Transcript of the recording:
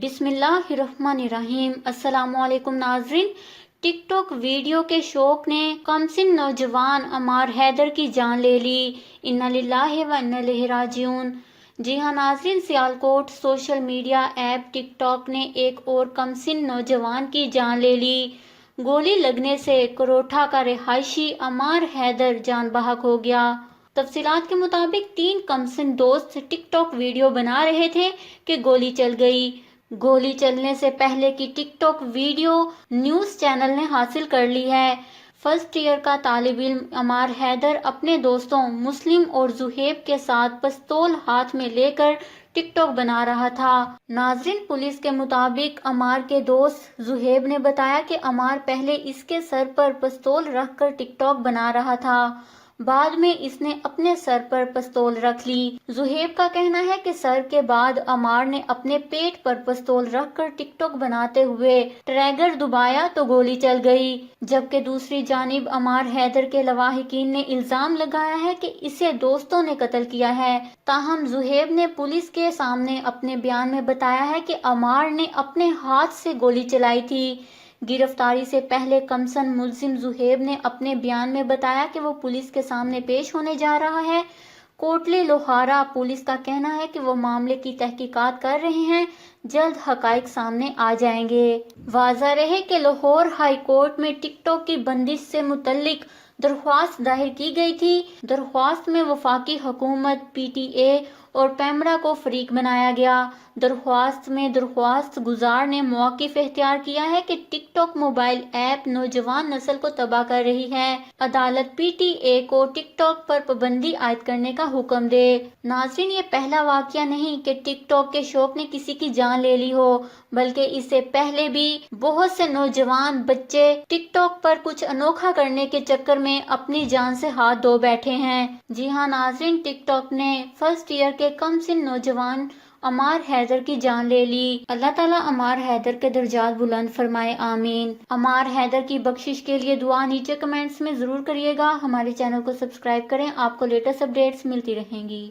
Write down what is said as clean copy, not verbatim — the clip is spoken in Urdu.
بسم اللہ الرحمن الرحیم۔ السلام علیکم ناظرین۔ ٹک ٹاک ویڈیو کے شوق نے کمسن نوجوان عمار حیدر کی جان لے لی۔ انا للہ و انا الیہ راجعون۔ جی ہاں ناظرین، سیالکوٹ سوشل میڈیا ایپ ٹک ٹاک نے ایک اور کمسن نوجوان کی جان لے لی۔ گولی لگنے سے کروٹھا کا رہائشی عمار حیدر جان بحق ہو گیا۔ تفصیلات کے مطابق 3 کمسن دوست ٹک ٹاک ویڈیو بنا رہے تھے کہ گولی چل گئی۔ گولی چلنے سے پہلے کی ٹک ٹاک ویڈیو نیوز چینل نے حاصل کر لی ہے۔ فرسٹ ایئر کا طالب علم عمار حیدر اپنے دوستوں مسلم اور زہیب کے ساتھ پستول ہاتھ میں لے کر ٹک ٹاک بنا رہا تھا۔ ناظرین، پولیس کے مطابق عمار کے دوست زہیب نے بتایا کہ عمار پہلے اس کے سر پر پستول رکھ کر ٹک ٹاک بنا رہا تھا، بعد میں اس نے اپنے سر پر پستول رکھ لی۔ زہیب کا کہنا ہے کہ سر کے بعد عمار نے اپنے پیٹ پر پستول رکھ کر ٹک ٹاک بناتے ہوئے ٹریگر دبایا تو گولی چل گئی، جبکہ دوسری جانب عمار حیدر کے لواحقین نے الزام لگایا ہے کہ اسے دوستوں نے قتل کیا ہے۔ تاہم زہیب نے پولیس کے سامنے اپنے بیان میں بتایا ہے کہ عمار نے اپنے ہاتھ سے گولی چلائی تھی۔ گرفتاری سے پہلے کمسن ملزم زہیب نے اپنے بیان میں بتایا کہ وہ پولیس کے سامنے پیش ہونے جا رہا ہے۔ کوٹلی لوہارا پولیس کا کہنا ہے کہ وہ معاملے کی تحقیقات کر رہے ہیں، جلد حقائق سامنے آ جائیں گے۔ واضح رہے کہ لاہور ہائی کورٹ میں ٹک ٹاک کی بندش سے متعلق درخواست دائر کی گئی تھی۔ درخواست میں وفاقی حکومت، پی ٹی اے اور پیمرا کو فریق بنایا گیا۔ درخواست میں درخواست گزار نے موقف اختیار کیا ہے کہ ٹک ٹاک موبائل ایپ نوجوان نسل کو تباہ کر رہی ہے۔ عدالت پی ٹی اے کو ٹک ٹاک پر پابندی عائد کرنے کا حکم دے۔ ناظرین، یہ پہلا واقعہ نہیں کہ ٹک ٹاک کے شوق نے کسی کی جان لے لی ہو، بلکہ اس سے پہلے بھی بہت سے نوجوان بچے ٹک ٹاک پر کچھ انوکھا کرنے کے چکر میں اپنی جان سے ہاتھ دھو بیٹھے ہیں۔ جی ہاں ناظرین، ٹک ٹاک نے فرسٹ ایئر کے کمسن نوجوان عمار حیدر کی جان لے لی۔ اللہ تعالیٰ عمار حیدر کے درجات بلند فرمائے، آمین۔ عمار حیدر کی بخشش کے لیے دعا نیچے کمنٹس میں ضرور کریے گا۔ ہمارے چینل کو سبسکرائب کریں، آپ کو لیٹسٹ اپڈیٹس ملتی رہیں گی۔